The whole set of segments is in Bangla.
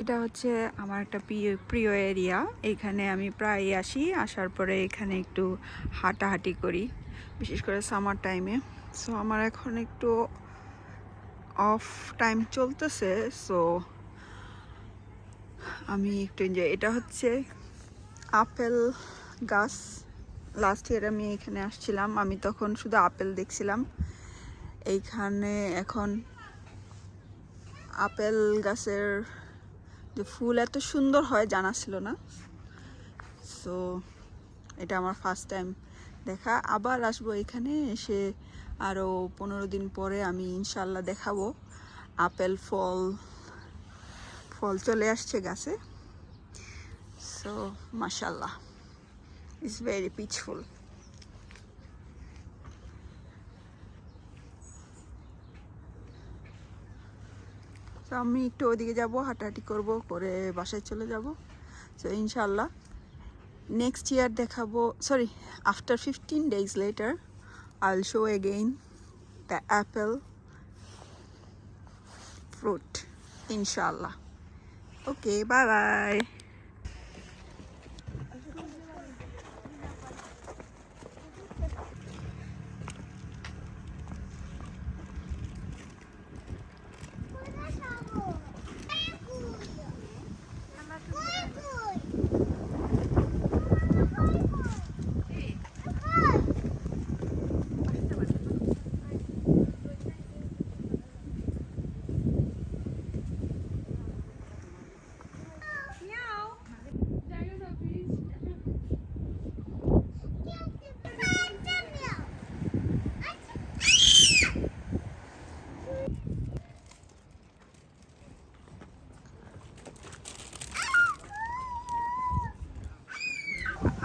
এটা হচ্ছে আমার একটা প্রিয় প্রিয় এরিয়া। এখানে আমি প্রায় আসি, আসার পরে এখানে একটু হাঁটাহাঁটি করি, বিশেষ করে সামার টাইমে। সো আমার এখন একটু অফ টাইম চলতেছে, সো আমি একটু এনজয়। এটা হচ্ছে আপেল গাছ। লাস্ট ইয়ার আমি এখানে আসছিলাম, আমি তখন শুধু আপেল দেখছিলাম। এইখানে এখন আপেল গাছের যে ফুল এত সুন্দর হয় জানা ছিল না। সো এটা আমার ফার্স্ট টাইম দেখা। আবার আসবো এখানে এসে, আরও 15 দিন পরে আমি ইনশাল্লাহ দেখাবো। আপেল ফল চলে আসছে গাছে। সো মাশাল্লাহ, ইটস ভেরি পিচফুল। তো আমি একটু ওইদিকে যাবো, হাঁটাহাঁটি করব, করে বাসায় চলে যাব। সো ইনশাল্লাহ নেক্সট ইয়ার দেখাবো, sorry, after 15 days later I'll show again the apple fruit, inshallah. Okay, bye bye.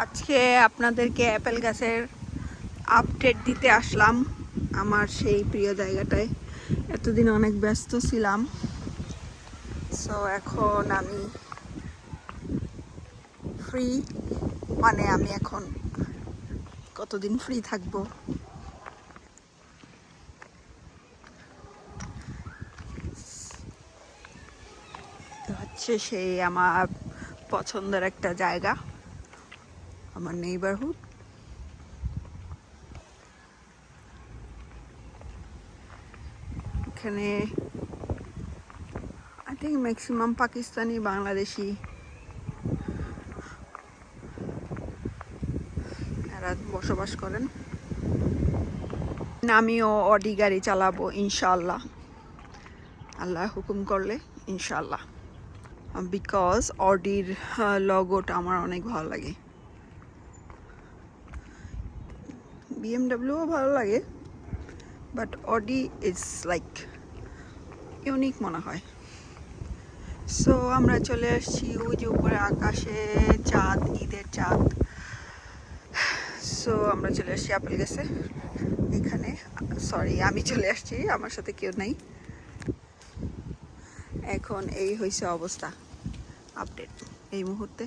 আজকে আপনাদেরকে অ্যাপেল গাছের আপডেট দিতে আসলাম, আমার সেই প্রিয় জায়গাটায়। এতদিন অনেক ব্যস্ত ছিলাম, সো এখন আমি ফ্রি। মানে আমি এখন কতদিন ফ্রি থাকবো। হচ্ছে সেই আমার পছন্দের একটা জায়গা, আমার নেইবারহুড। এখানে I think maximum Pakistani, Bangladeshi এরা বসবাস করেন। আমিও অডি গাড়ি চালাবো ইনশাল্লাহ, আল্লাহ হুকুম করলে ইনশাল্লাহ। বিকজ অডির লগোটা আমার অনেক ভালো লাগে। বিএমডাব্লিউও ভালো লাগে, but Audi is like unique মনে হয়। সো আমরা চলে আসছি ওই যে উপরে আকাশে চাঁদ, ঈদের চাঁদ। সো আমরা চলে আসছি আপেল গাছে এখানে। সরি, আমি চলে আসছি, আমার সাথে কেউ নাই। এখন এই হয়েছে অবস্থা, আপডেট এই মুহূর্তে।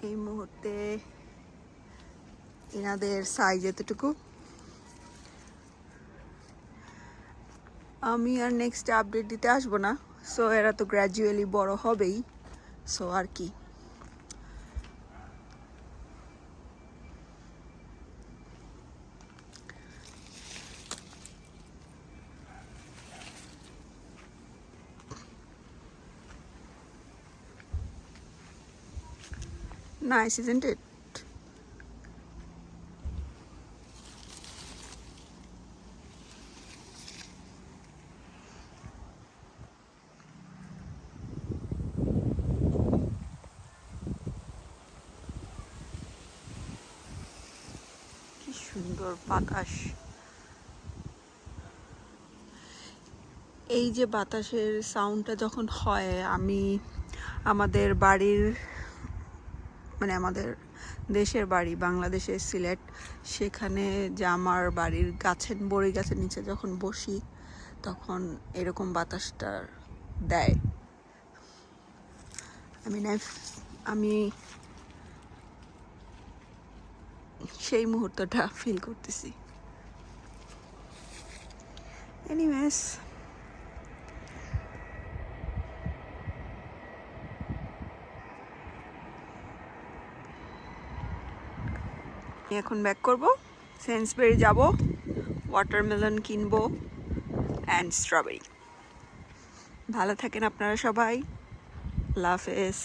এই মুহূর্তে এনাদের সাইজ এতটুকু। আমি আর নেক্সট আপডেট দিতে আসবো না, সো এরা তো গ্র্যাজুয়ালি বড় হবেই। সো আর কি, nice isn't it? কি সুন্দর বাতাস। এই যে বাতাসের সাউন্ডটা যখন হয়, আমি আমাদের বাড়ির, মানে আমাদের দেশের বাড়ি বাংলাদেশের সিলেট, সেখানে যে আমার বাড়ির গাছের, বড়ি গাছের নিচে যখন বসি, তখন এরকম বাতাসটা দেয়। আমি সেই মুহূর্তটা ফিল করতেছি। এনিওয়েজ, এখন ব্যাক করব, সেন্সবেরি যাব, ওয়াটারমেলন কিনবো অ্যান্ড স্ট্রবেরি। ভালো থাকেন আপনারা সবাই, আল্লাহ হাফেজ।